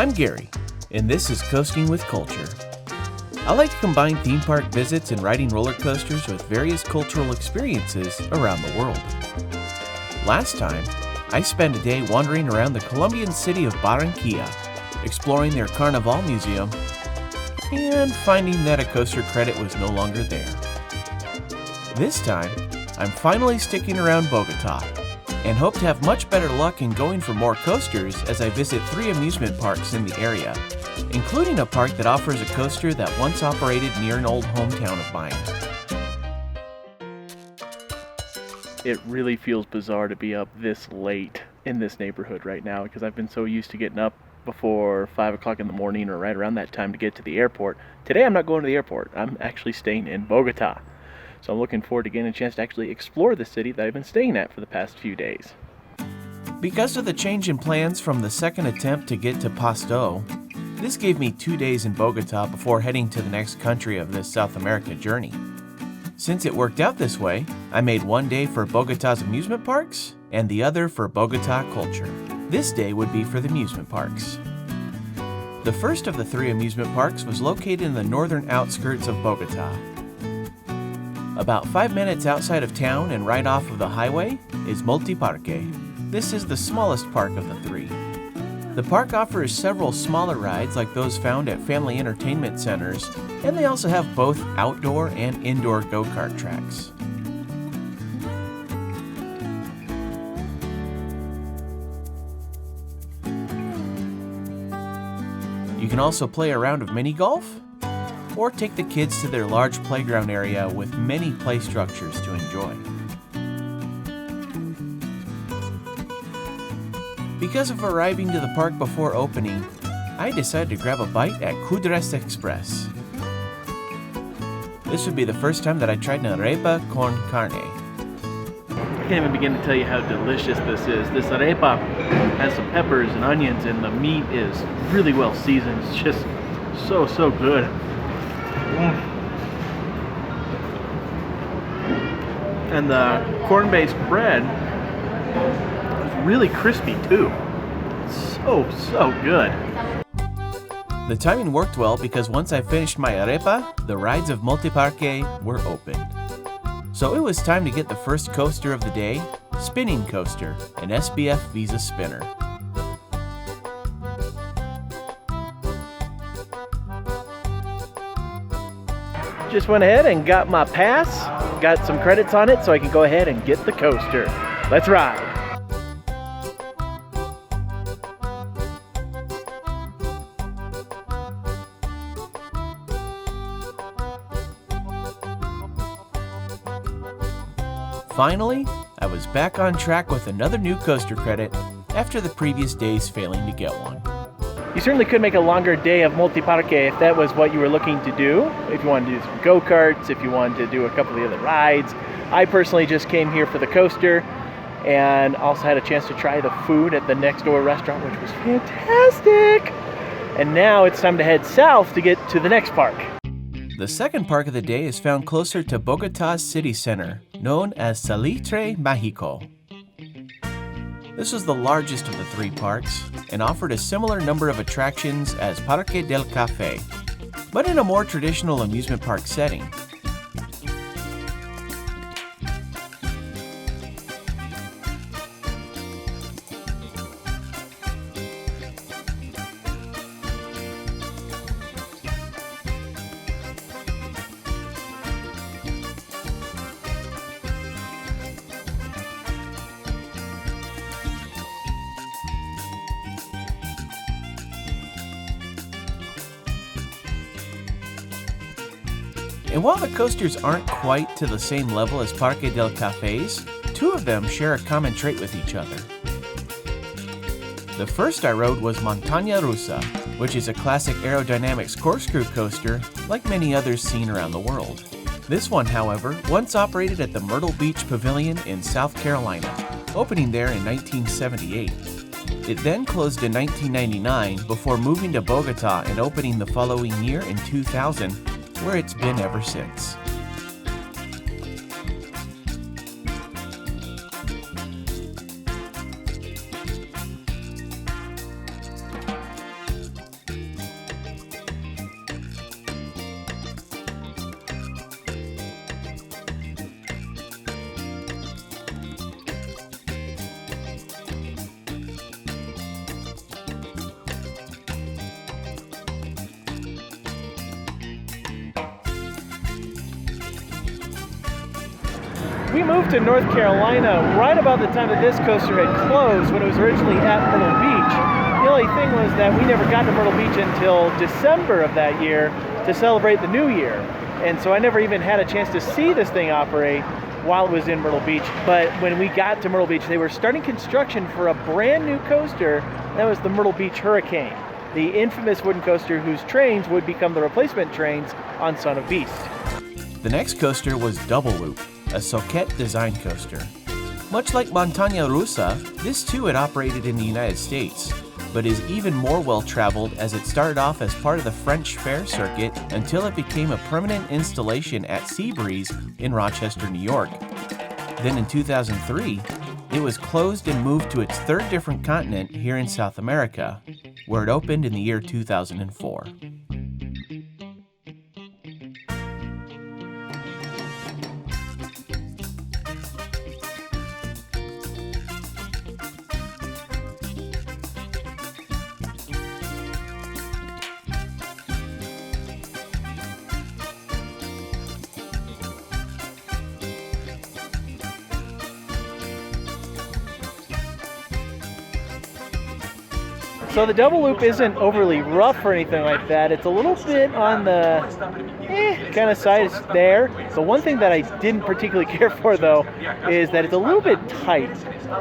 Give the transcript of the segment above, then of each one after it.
I'm Gary, and this is Coasting with Culture. I like to combine theme park visits and riding roller coasters with various cultural experiences around the world. Last time, I spent a day wandering around the Colombian city of Barranquilla, exploring their Carnival Museum, and finding that a coaster credit was no longer there. This time, I'm finally sticking around Bogota, and hope to have much better luck in going for more coasters as I visit 3 amusement parks in the area, including a park that offers a coaster that once operated near an old hometown of mine. It really feels bizarre to be up this late in this neighborhood right now because I've been so used to getting up before 5 o'clock in the morning or right around that time to get to the airport. Today I'm not going to the airport. I'm actually staying in Bogota. So I'm looking forward to getting a chance to actually explore the city that I've been staying at for the past few days. Because of the change in plans from the second attempt to get to Pasto, this gave me 2 days in Bogota before heading to the next country of this South America journey. Since it worked out this way, I made 1 day for Bogota's amusement parks and the other for Bogota culture. This day would be for the amusement parks. The first of the 3 amusement parks was located in the northern outskirts of Bogota. About 5 minutes outside of town and right off of the highway is Multiparque. This is the smallest park of the 3. The park offers several smaller rides like those found at family entertainment centers, and they also have both outdoor and indoor go-kart tracks. You can also play a round of mini golf, or take the kids to their large playground area with many play structures to enjoy. Because of arriving to the park before opening, I decided to grab a bite at Kudreza Express. This would be the first time that I tried an arepa con carne. I can't even begin to tell you how delicious this is. This arepa has some peppers and onions, and the meat is really well seasoned. It's just so good. And the corn-based bread is really crispy too. So good. The timing worked well because once I finished my arepa, the rides of Multiparque were open. So it was time to get the first coaster of the day, Spinning Coaster, an SBF Visa spinner. Just went ahead and got my pass, got some credits on it so I can go ahead and get the coaster. Let's ride. Finally, I was back on track with another new coaster credit after the previous days failing to get one. You certainly could make a longer day of Multiparque if that was what you were looking to do. If you wanted to do some go-karts, if you wanted to do a couple of the other rides. I personally just came here for the coaster and also had a chance to try the food at the next door restaurant, which was fantastic. And now it's time to head south to get to the next park. The second park of the day is found closer to Bogota's city center, known as Salitre, Magico. This was the largest of the 3 parks and offered a similar number of attractions as Parque del Café, but in a more traditional amusement park setting. And while the coasters aren't quite to the same level as Parque del Cafés, 2 of them share a common trait with each other. The first I rode was Montaña Russa, which is a classic aerodynamics corkscrew coaster like many others seen around the world. This one, however, once operated at the Myrtle Beach Pavilion in South Carolina, opening there in 1978. It then closed in 1999 before moving to Bogota and opening the following year in 2000, where it's been ever since. we moved to North Carolina right about the time that this coaster had closed when it was originally at Myrtle Beach. The only thing was that we never got to Myrtle Beach until December of that year to celebrate the new year. And so I never even had a chance to see this thing operate while it was in Myrtle Beach. But when we got to Myrtle Beach, they were starting construction for a brand new coaster. That was the Myrtle Beach Hurricane, the infamous wooden coaster whose trains would become the replacement trains on Son of Beast. The next coaster was Double Loop, a Socket design coaster. Much like Montaña Russa, this too had operated in the United States, but is even more well-traveled as it started off as part of the French Fair circuit until it became a permanent installation at Seabreeze in Rochester, New York. Then in 2003, it was closed and moved to its third different continent here in South America, where it opened in the year 2004. So the double loop isn't overly rough or anything like that. It's a little bit on the kind of side there. The one thing that I didn't particularly care for though is that it's a little bit tight.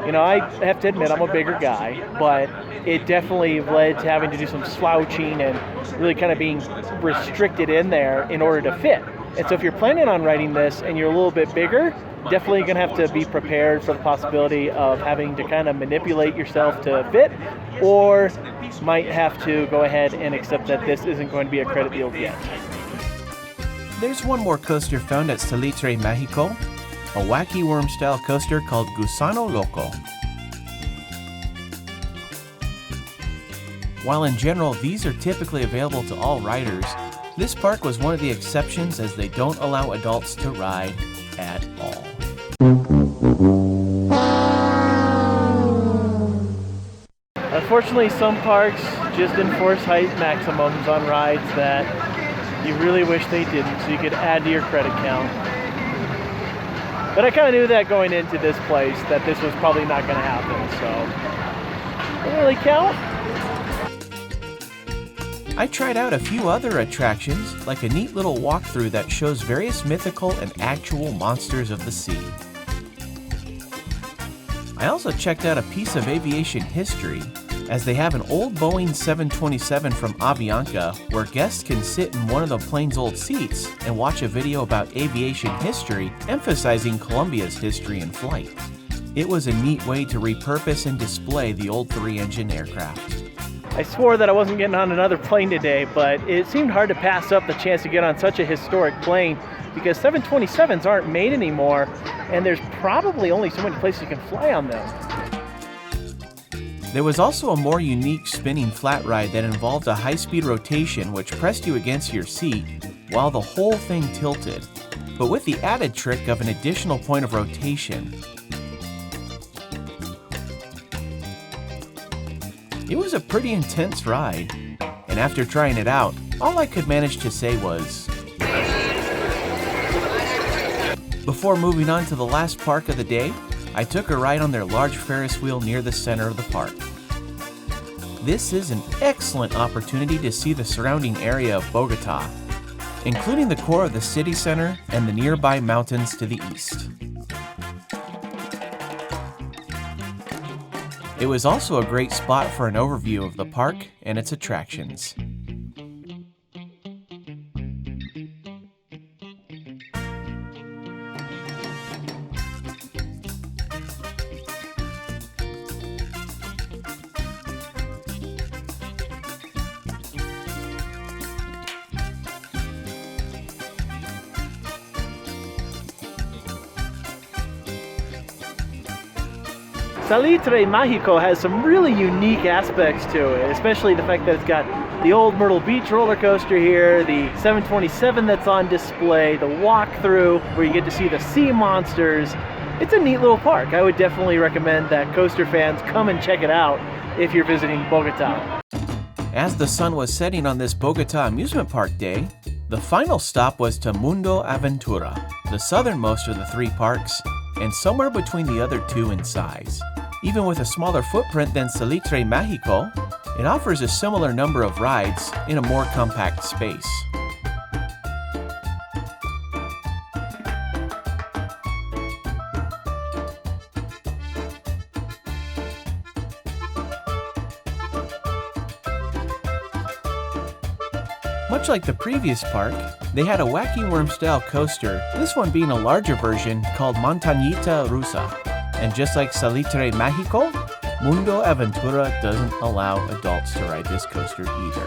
You know, I have to admit I'm a bigger guy, but it definitely led to having to do some slouching and really kind of being restricted in there in order to fit. And so if you're planning on riding this and you're a little bit bigger, definitely going to have to be prepared for the possibility of having to kind of manipulate yourself to fit, or might have to go ahead and accept that this isn't going to be a credit deal yet. There's one more coaster found at Salitre, Magico, a wacky worm-style coaster called Gusano Loco. While in general these are typically available to all riders, this park was one of the exceptions as they don't allow adults to ride at all. Unfortunately, some parks just enforce height maximums on rides that you really wish they didn't, so you could add to your credit count. But I kind of knew that going into this place, that this was probably not going to happen, so doesn't really count. I tried out a few other attractions, like a neat little walkthrough that shows various mythical and actual monsters of the sea. I also checked out a piece of aviation history, as they have an old Boeing 727 from Avianca where guests can sit in one of the plane's old seats and watch a video about aviation history emphasizing Colombia's history in flight. It was a neat way to repurpose and display the old three-engine aircraft. I swore that I wasn't getting on another plane today, but it seemed hard to pass up the chance to get on such a historic plane because 727s aren't made anymore, and there's probably only so many places you can fly on them. There was also a more unique spinning flat ride that involved a high-speed rotation which pressed you against your seat while the whole thing tilted, but with the added trick of an additional point of rotation. It was a pretty intense ride, and after trying it out, all I could manage to say was, before moving on to the last park of the day, I took a ride on their large Ferris wheel near the center of the park. This is an excellent opportunity to see the surrounding area of Bogota, including the core of the city center and the nearby mountains to the east. It was also a great spot for an overview of the park and its attractions. Salitre Magico has some really unique aspects to it, especially the fact that it's got the old Myrtle Beach roller coaster here, the 727 that's on display, the walkthrough where you get to see the sea monsters. It's a neat little park. I would definitely recommend that coaster fans come and check it out if you're visiting Bogota. As the sun was setting on this Bogota amusement park day, the final stop was to Mundo Aventura, the southernmost of the three parks, and somewhere between the other two in size. Even with a smaller footprint than Salitre Magico, it offers a similar number of rides in a more compact space. Much like the previous park, they had a wacky worm-style coaster, this one being a larger version called Montañita Russa. And just like Salitre Magico, Mundo Aventura doesn't allow adults to ride this coaster either.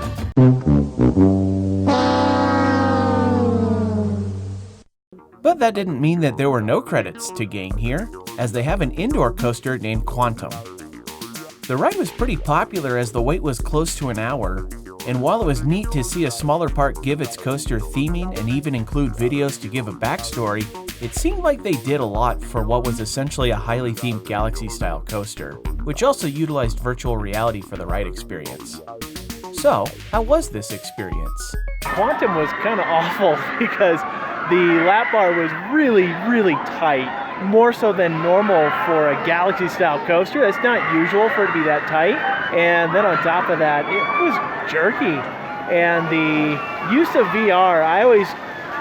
But that didn't mean that there were no credits to gain here, as they have an indoor coaster named Quantum. The ride was pretty popular as the wait was close to an hour, and while it was neat to see a smaller park give its coaster theming and even include videos to give a backstory, it seemed like they did a lot for what was essentially a highly themed Galaxy-style coaster, which also utilized virtual reality for the ride experience. So, how was this experience? Quantum was kind of awful because the lap bar was really tight, more so than normal for a Galaxy-style coaster. That's not usual for it to be that tight. And then on top of that, it was jerky. And the use of VR, I always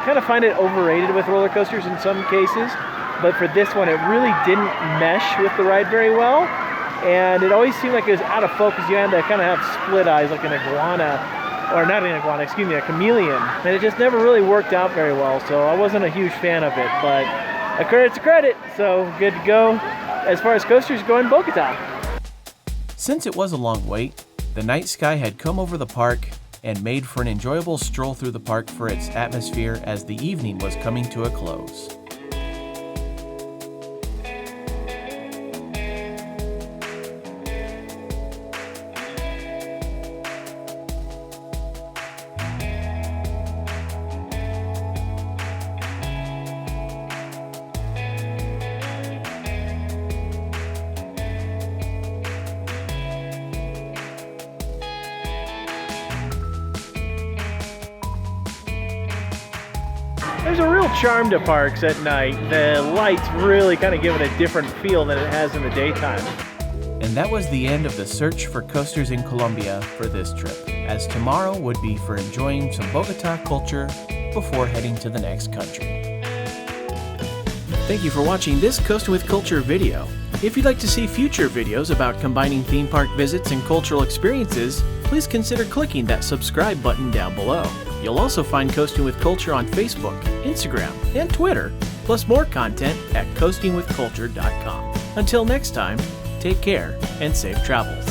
kind of find it overrated with roller coasters in some cases, but for this one it really didn't mesh with the ride very well, and it always seemed like it was out of focus. You had to kind of have split eyes like an iguana, or not an iguana, excuse me, a chameleon, and it just never really worked out very well, so I wasn't a huge fan of it, but a credit's a credit, so good to go as far as coasters go in Bogota. Since it was a long wait, the night sky had come over the park and made for an enjoyable stroll through the park for its atmosphere as the evening was coming to a close. There's a real charm to parks at night. The lights really kind of give it a different feel than it has in the daytime. And that was the end of the search for coasters in Colombia for this trip, as tomorrow would be for enjoying some Bogota culture before heading to the next country. Thank you for watching this Coasting with Culture video. If you'd like to see future videos about combining theme park visits and cultural experiences, please consider clicking that subscribe button down below. You'll also find Coasting with Culture on Facebook, Instagram, and Twitter, plus more content at coastingwithculture.com. Until next time, take care and safe travels.